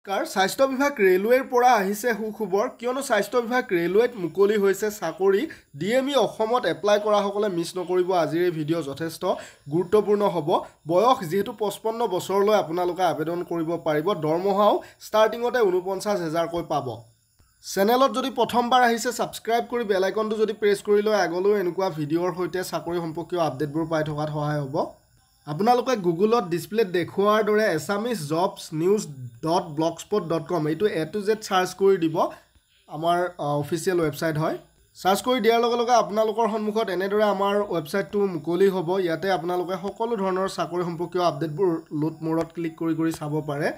স্বাস্থ্য বিভাগ ৰেলৱেৰ পৰা আহিছে সুখবৰ কিয়নো স্বাস্থ্য বিভাগ ৰেলৱেত মুকলি হৈছে চাকৰি ডিএমই অসমত এপ্লাই কৰা সকলে মিছ নকৰিব আজিৰ এই ভিডিঅ' যথেষ্ট গুৰুত্বপূৰ্ণ হ'ব বয়স যেহেতু 55 বছৰলৈ আপোনালোকে আবেদন কৰিব পাৰিব দৰমহাও ষ্টাৰ্টিংতে ৪৯,০০০ কৈ পাব চেনেলত যদি প্ৰথমবাৰ আহিছে সাবস্ক্ৰাইব কৰি বেল আইকনটো যদি প্ৰেছ কৰি লয় আগলৈ এনেকুৱা ভিডিঅ'ৰ সৈতে চাকৰি সম্পৰ্কীয় আপডেটবোৰ পাই থকাত সহায় হ'ব আপোনালোকে গুগলত ডিসপ্লেত দেখুৱাৰ দৰে assamesjobsnews.blogspot.com এইটো A to Z সাৰ্চ কৰি দিব আমাৰ অফিচিয়েল ৱেবছাইট হয় সাৰ্চ কৰি দিয়াৰ লগে লগে আপোনালোকৰ সন্মুখত এনেদৰে আমাৰ ৱেবছাইটটো মুকলি হ'ব ইয়াতে আপোনালোকে সকলো ধৰণৰ চাকৰি সম্পৰ্কীয় আপডেটবোৰ লোড মোৰত ক্লিক কৰি চাব পাৰে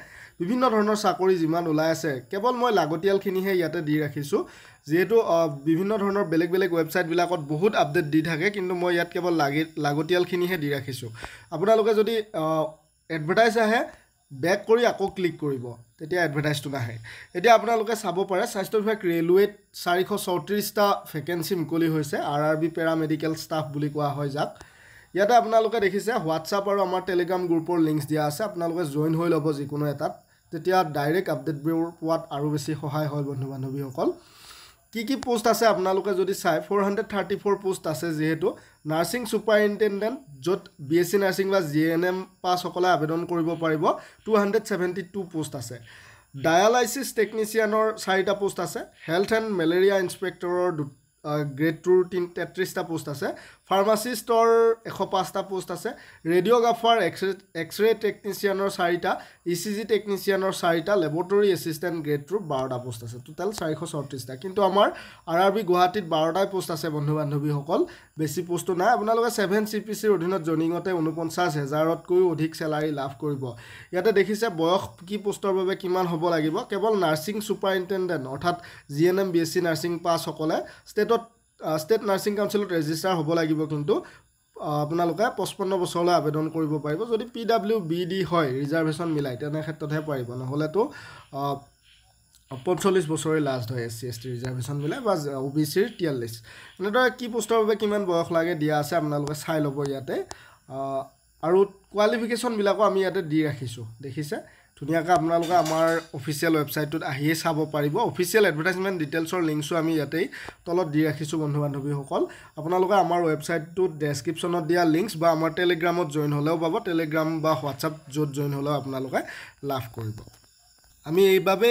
বিভিন্ন ধৰণৰ চাকৰি যিমান ওলাই আছে কেৱল মই লাগতিয়ালখিনিহে ইয়াতে দি ৰাখিছোঁ যেহেতু বিভিন্ন ধৰণৰ বেলেগ বেলেগ ৱেবছাইট বিলাকত বহুত আপডেট দি থাকে কিন্তু মই ইয়াত কেৱল লাগতিয়ালখিনিহে দি ৰাখিছোঁ আপোনালোকে যদি এডভাৰটাইজ আহে বেক কৰি আকৌ ক্লিক কৰিব তেতিয়া এডভাৰটাইজটো নাহে এতিয়া আপোনালোকে চাব পাৰে স্বাস্থ্য বিভাগ ৰেলৱেত 434টা ভেকেন্সি মুকলি হৈছে আৰআৰবি পেৰামেডিকেল ষ্টাফ বুলি কোৱা হয় যাক ইয়াতে আপোনালোকে দেখিছে হোৱাটছআপ আৰু আমাৰ টেলিগ্ৰাম গ্ৰুপৰ লিংকছ দিয়া আছে আপোনালোকে জয়েন হৈ ল'ব যিকোনো এটাত তেতিয়া ডাইৰেক্ট আপডেটবোৰ পোৱাত আৰু বেছি সহায় হয় বন্ধু বান্ধৱীসকল কি পোষ্ট আছে আপোনালোকে যদি চাই 434 পোষ্ট আছে যেহেতু নাৰ্সিং সুপাৰিনটেন্ডেন্ট যত বিএসসি নাৰ্সিং বা জিএনএম পাস সকলে আবেদন কৰিব পাৰিব 272 পোষ্ট আছে ডায়ালাইসিস টেকনিশিয়ানৰ 4টা পোষ্ট আছে হেলথ এণ্ড মেলেৰিয়া ইনস্পেক্টৰৰ গ্ৰেড 2 33টা পোষ্ট আছে ফাৰ্মাসিষ্টৰ 105টা পোষ্ট আছে ৰেডিওগ্ৰাফাৰ এক্সৰে টেকনিশিয়ানৰ 4টা ইচিজি টেকনিশিয়ানৰ 4টা লেবৰেটৰী এসিস্ট্যান্ট গ্ৰেড 2 12টা পোষ্ট আছে টোটাল 434টা কিন্তু আমাৰ আৰআৰবি গুৱাহাটীত 12টা পোষ্ট আছে বন্ধু বান্ধৱীসকল বেছি পোষ্ট নাই আপোনালোকে 7 সিপিসিৰ অধীনত জনিংতে ৪৯,০০০তকৈ অধিক স্যালাৰি লাভ কৰিব ইয়াতে দেখিছে বয়স কি পোষ্টৰ বাবে কিমান হ'ব লাগিব কেৱল নাৰ্সিং সুপাৰিনটেন্ডেন্ট অৰ্থাৎ জিএনএম বিএসসি নাৰ্সিং পাস সকলে ষ্টেট নাৰ্সিং কাউন্সিলত ৰেজিষ্টাৰ হ'ব লাগিব কিন্তু আপোনালোকে 55 বছৰলৈ আবেদন কৰিব পাৰিব যদি পিডব্লিউবিডি হয় ৰিজাৰ্ভেশন মিলাই তেনে ক্ষেত্ৰতহে পাৰিব নহলেতো 45 বছৰে লাষ্ট হয় এসসি এসটি ৰিজাৰ্ভেশন মিলাই বা ওবিসিৰ 43 এনেদৰে কি পোষ্টৰ বাবে কিমান বয়স লাগে দিয়া আছে আপোনালোকে চাই ল'ব ইয়াতে আৰু কোৱালিফিকেশন বিলাকো আমি ইয়াতে দি ৰাখিছো দেখিছে ধুনিয়াকৈ আপোনালোকে আমাৰ অফিচিয়েল ৱেবছাইটত আহিয়ে চাব পাৰিব অফিচিয়েল এডভাৰটাইজমেন্ট ডিটেইলছৰ লিংকছো আমি ইয়াতেই তলত দি ৰাখিছো বন্ধু বান্ধৱীসকল আপোনালোকে আমাৰ ৱেবছাইটটোত ডেসক্ৰিপচনত দিয়া লিংকছ বা আমাৰ টেলিগ্ৰামত জয়েন হ'লেও পাব টেলিগ্ৰাম বা হোৱাটছআপ য'ত জয়েন হ'লেও আপোনালোকে লাভ কৰিব আমি এইভাবে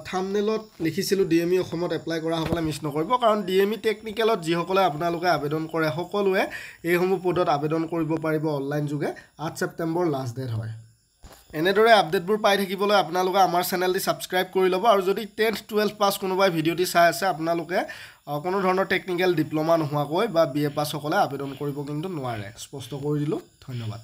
থাম্বনেলত লিখিছিলোঁ ডিএমই অসমত এপ্লাই কৰা সকলে মিছ নকৰিব কাৰণ ডিএমই টেকনিকেলত যিসকলে আপোনালোকে আবেদন কৰে সকলোৱে এইসমূহ পদত আবেদন কৰিব পাৰিব অনলাইন যোগে 8 ছেপ্টেম্বৰ লাষ্ট ডেট হয় এনেদৰে আপডেটবোৰ পাই থাকিবলৈ আপোনালোকে আমাৰ চেনেলটি সাবস্ক্ৰাইব কৰি ল'ব আৰু যদি 10th 12th পাস কোনোবাই ভিডিঅ'টি চাই আছে আপোনালোকে কোনো ধৰণৰ টেকনিক্যাল ডিপ্লোমা নোহোৱাকৈ বা বিএ পাস সকলে আবেদন কৰিব কিন্তু নোৱাৰে স্পষ্ট কৰি দিলো ধন্যবাদ